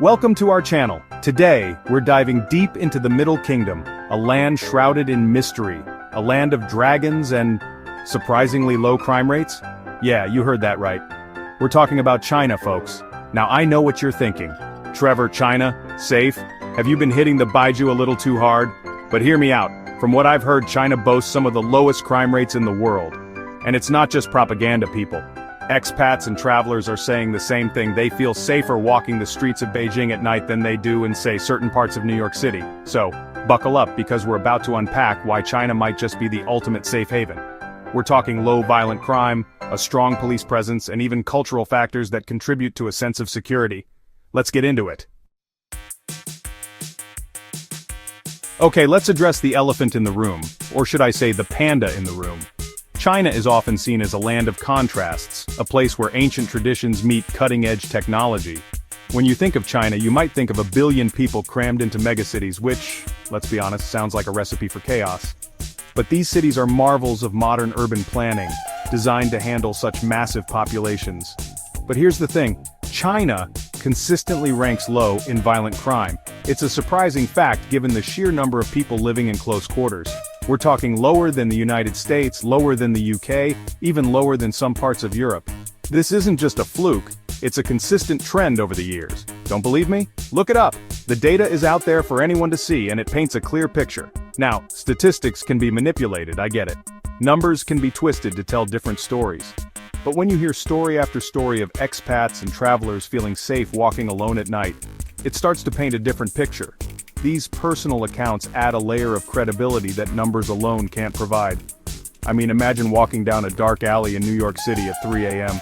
Welcome to our channel. Today, we're diving deep into the Middle Kingdom, a land shrouded in mystery, a land of dragons and surprisingly low crime rates? Yeah, you heard that right. We're talking about China, folks. Now I know what you're thinking. Trevor, China? Safe? Have you been hitting the Baiju a little too hard? But hear me out. From what I've heard, China boasts some of the lowest crime rates in the world. And it's not just propaganda, people. Expats and travelers are saying the same thing. They feel safer walking the streets of Beijing at night than they do in, say, certain parts of New York City. So, buckle up, because we're about to unpack why China might just be the ultimate safe haven. We're talking low violent crime, a strong police presence, and even cultural factors that contribute to a sense of security. Let's get into it. Okay, let's address the elephant in the room, or should I say the panda in the room. China is often seen as a land of contrasts, a place where ancient traditions meet cutting-edge technology. When you think of China, you might think of 1 billion people crammed into megacities, which, let's be honest, sounds like a recipe for chaos. But these cities are marvels of modern urban planning, designed to handle such massive populations. But here's the thing, China consistently ranks low in violent crime. It's a surprising fact given the sheer number of people living in close quarters. We're talking lower than the United States, lower than the UK, even lower than some parts of Europe. This isn't just a fluke, it's a consistent trend over the years. Don't believe me? Look it up. The data is out there for anyone to see and it paints a clear picture. Now, statistics can be manipulated, I get it. Numbers can be twisted to tell different stories. But when you hear story after story of expats and travelers feeling safe walking alone at night, it starts to paint a different picture. These personal accounts add a layer of credibility that numbers alone can't provide. I mean, imagine walking down a dark alley in New York City at 3 a.m.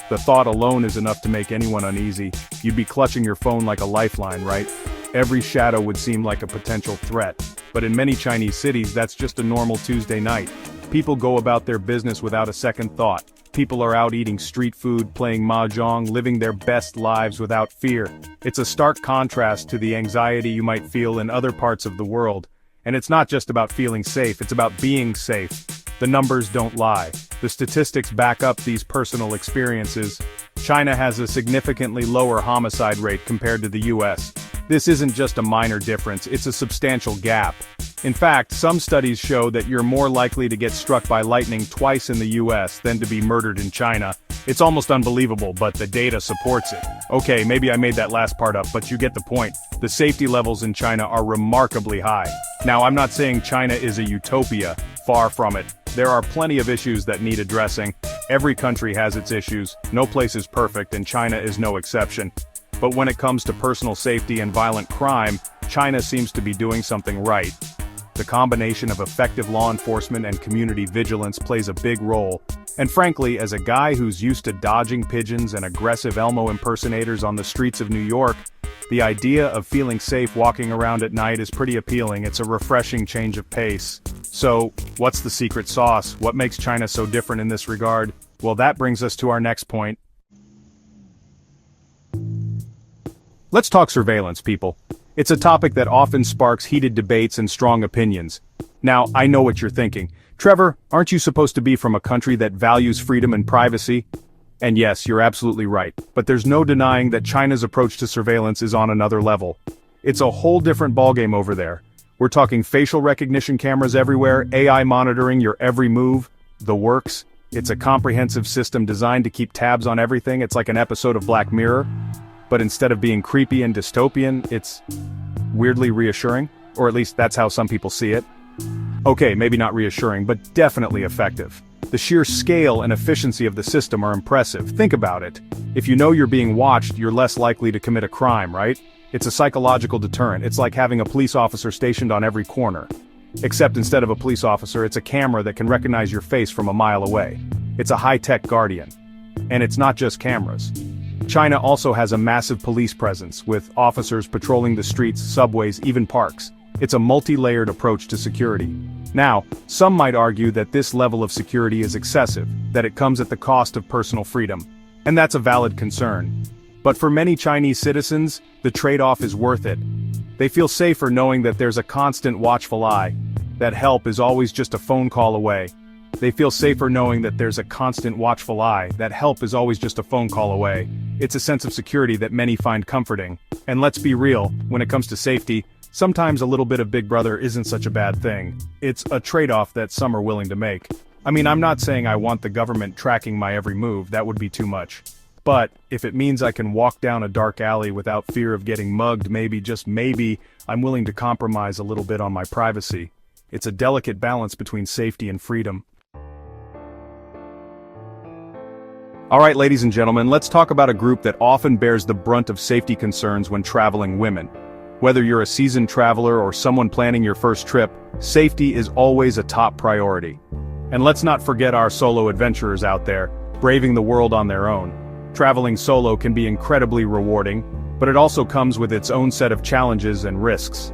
The thought alone is enough to make anyone uneasy. You'd be clutching your phone like a lifeline, right? Every shadow would seem like a potential threat. But in many Chinese cities, that's just a normal Tuesday night. People go about their business without a second thought. People are out eating street food, playing mahjong, living their best lives without fear. It's a stark contrast to the anxiety you might feel in other parts of the world. And it's not just about feeling safe, it's about being safe. The numbers don't lie. The statistics back up these personal experiences. China has a significantly lower homicide rate compared to the US. This isn't just a minor difference, it's a substantial gap. In fact, some studies show that you're more likely to get struck by lightning twice in the US than to be murdered in China. It's almost unbelievable, but the data supports it. Okay, maybe I made that last part up, but you get the point. The safety levels in China are remarkably high. Now, I'm not saying China is a utopia, far from it. There are plenty of issues that need addressing. Every country has its issues, no place is perfect, and China is no exception. But when it comes to personal safety and violent crime, China seems to be doing something right. The combination of effective law enforcement and community vigilance plays a big role. And frankly, as a guy who's used to dodging pigeons and aggressive Elmo impersonators on the streets of New York, the idea of feeling safe walking around at night is pretty appealing. It's a refreshing change of pace. So, what's the secret sauce? What makes China so different in this regard? Well, that brings us to our next point. Let's talk surveillance, people. It's a topic that often sparks heated debates and strong opinions. Now, I know what you're thinking. Trevor, aren't you supposed to be from a country that values freedom and privacy? And yes, you're absolutely right. But there's no denying that China's approach to surveillance is on another level. It's a whole different ballgame over there. We're talking facial recognition cameras everywhere, AI monitoring your every move, the works. It's a comprehensive system designed to keep tabs on everything. It's like an episode of Black Mirror. But instead of being creepy and dystopian, it's weirdly reassuring, or at least that's how some people see it. Okay, maybe not reassuring, but definitely effective. The sheer scale and efficiency of the system are impressive. Think about it. If you know you're being watched, you're less likely to commit a crime, right? It's a psychological deterrent. It's like having a police officer stationed on every corner. Except instead of a police officer, it's a camera that can recognize your face from a mile away. It's a high-tech guardian. And it's not just cameras. China also has a massive police presence, with officers patrolling the streets, subways, even parks. It's a multi-layered approach to security. Now, some might argue that this level of security is excessive, that it comes at the cost of personal freedom. And that's a valid concern. But for many Chinese citizens, the trade-off is worth it. They feel safer knowing that there's a constant watchful eye, that help is always just a phone call away. They feel safer knowing that there's a constant watchful eye, that help is always just a phone call away. It's a sense of security that many find comforting. And let's be real, when it comes to safety, sometimes a little bit of Big Brother isn't such a bad thing. It's a trade-off that some are willing to make. I mean, I'm not saying I want the government tracking my every move, that would be too much. But, if it means I can walk down a dark alley without fear of getting mugged, maybe, just maybe, I'm willing to compromise a little bit on my privacy. It's a delicate balance between safety and freedom. Alright, ladies and gentlemen, let's talk about a group that often bears the brunt of safety concerns when traveling: women. Whether you're a seasoned traveler or someone planning your first trip, safety is always a top priority. And let's not forget our solo adventurers out there, braving the world on their own. Traveling solo can be incredibly rewarding, but it also comes with its own set of challenges and risks.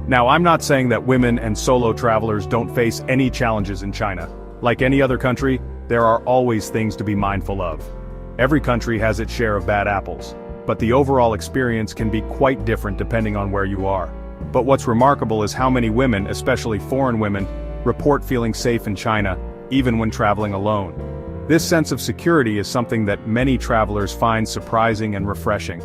Now, I'm not saying that women and solo travelers don't face any challenges in China. Like any other country, there are always things to be mindful of. Every country has its share of bad apples, but the overall experience can be quite different depending on where you are. But what's remarkable is how many women, especially foreign women, report feeling safe in China, even when traveling alone. This sense of security is something that many travelers find surprising and refreshing.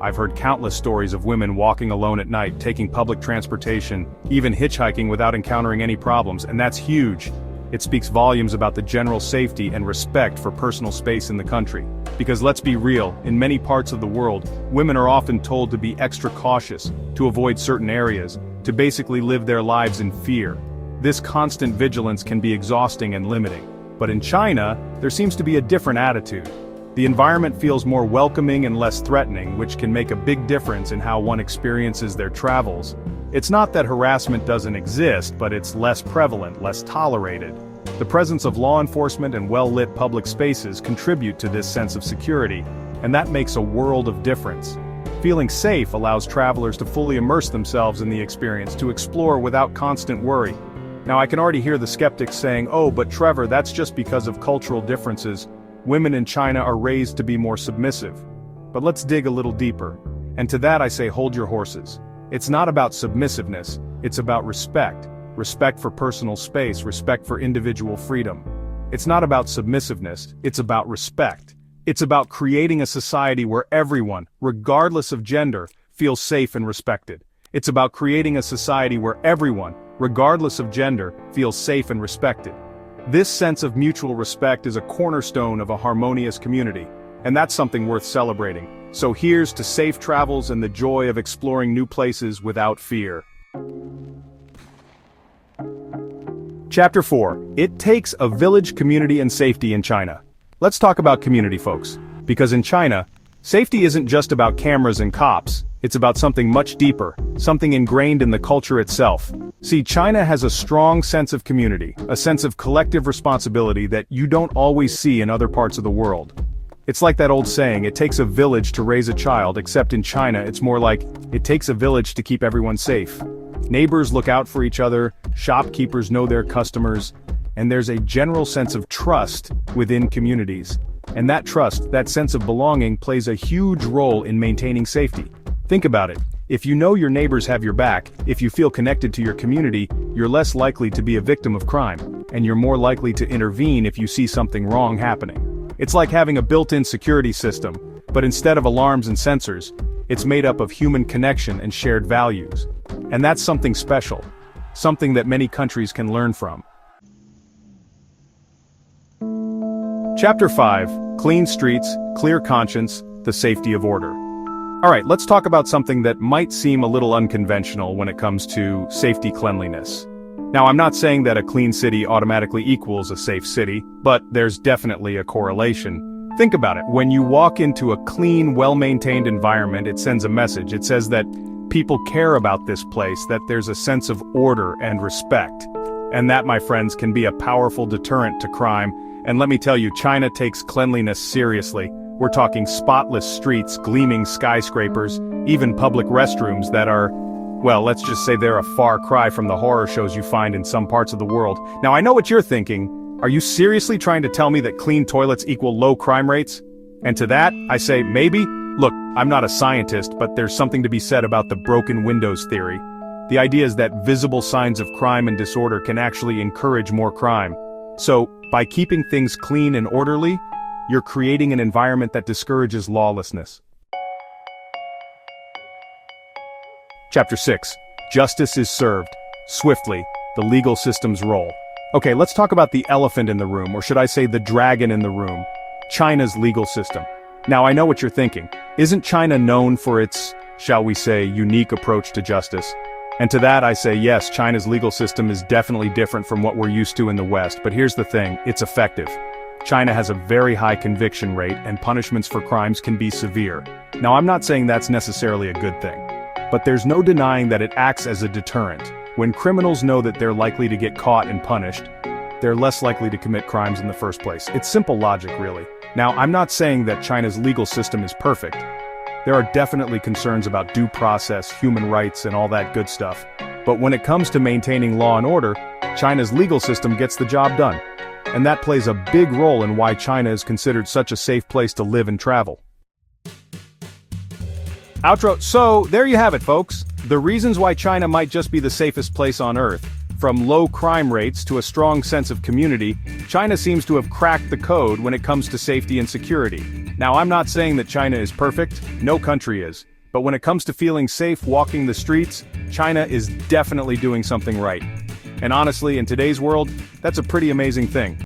I've heard countless stories of women walking alone at night, taking public transportation, even hitchhiking without encountering any problems, and that's huge. It speaks volumes about the general safety and respect for personal space in the country. Because let's be real, in many parts of the world, women are often told to be extra cautious, to avoid certain areas, to basically live their lives in fear. This constant vigilance can be exhausting and limiting. But in China, there seems to be a different attitude. The environment feels more welcoming and less threatening, which can make a big difference in how one experiences their travels. It's not that harassment doesn't exist, but it's less prevalent, less tolerated. The presence of law enforcement and well-lit public spaces contribute to this sense of security, and that makes a world of difference. Feeling safe allows travelers to fully immerse themselves in the experience, to explore without constant worry. Now, I can already hear the skeptics saying, "Oh, but Trevor, that's just because of cultural differences. Women in China are raised to be more submissive." But let's dig a little deeper. And to that I say, hold your horses. It's not about submissiveness, it's about respect. Respect for personal space, respect for individual freedom. It's not about submissiveness, it's about respect. It's about creating a society where everyone, regardless of gender, feels safe and respected. It's about creating a society where everyone, regardless of gender, feels safe and respected. This sense of mutual respect is a cornerstone of a harmonious community, and that's something worth celebrating. So here's to safe travels and the joy of exploring new places without fear. Chapter 4. It takes a village, community, and safety in China. Let's talk about community, folks. Because in China, safety isn't just about cameras and cops, it's about something much deeper, something ingrained in the culture itself. See, China has a strong sense of community, a sense of collective responsibility that you don't always see in other parts of the world. It's like that old saying, it takes a village to raise a child, except in China it's more like, it takes a village to keep everyone safe. Neighbors look out for each other, shopkeepers know their customers, and there's a general sense of trust within communities. And that trust, that sense of belonging, plays a huge role in maintaining safety. Think about it. If you know your neighbors have your back, if you feel connected to your community, you're less likely to be a victim of crime, and you're more likely to intervene if you see something wrong happening. It's like having a built-in security system, but instead of alarms and sensors, it's made up of human connection and shared values. And that's something special, something that many countries can learn from. Chapter 5. Clean streets, clear conscience, the safety of order. Alright, let's talk about something that might seem a little unconventional when it comes to safety cleanliness. Now, I'm not saying that a clean city automatically equals a safe city, but there's definitely a correlation. Think about it. When you walk into a clean, well-maintained environment, it sends a message. It says that people care about this place, that there's a sense of order and respect. And that, my friends, can be a powerful deterrent to crime. And let me tell you, China takes cleanliness seriously. We're talking spotless streets, gleaming skyscrapers, even public restrooms that are, well, let's just say they're a far cry from the horror shows you find in some parts of the world. Now, I know what you're thinking. Are you seriously trying to tell me that clean toilets equal low crime rates? And to that, I say, maybe. Look, I'm not a scientist, but there's something to be said about the broken windows theory. The idea is that visible signs of crime and disorder can actually encourage more crime. So, by keeping things clean and orderly, You're creating an environment that discourages lawlessness. Chapter 6. Justice is served. Swiftly, the legal system's role. Okay, let's talk about the elephant in the room, or should I say the dragon in the room. China's legal system. Now I know what you're thinking. Isn't China known for its, shall we say, unique approach to justice? And to that I say yes, China's legal system is definitely different from what we're used to in the West, but here's the thing, it's effective. China has a very high conviction rate, and punishments for crimes can be severe. Now I'm not saying that's necessarily a good thing, but there's no denying that it acts as a deterrent. When criminals know that they're likely to get caught and punished, they're less likely to commit crimes in the first place. It's simple logic, really. Now, I'm not saying that China's legal system is perfect. There are definitely concerns about due process, human rights, and all that good stuff. But when it comes to maintaining law and order, China's legal system gets the job done. And that plays a big role in why China is considered such a safe place to live and travel. Outro. So, there you have it, folks. The reasons why China might just be the safest place on Earth. From low crime rates to a strong sense of community, China seems to have cracked the code when it comes to safety and security. Now, I'm not saying that China is perfect, no country is. But when it comes to feeling safe walking the streets, China is definitely doing something right. And honestly, in today's world, that's a pretty amazing thing.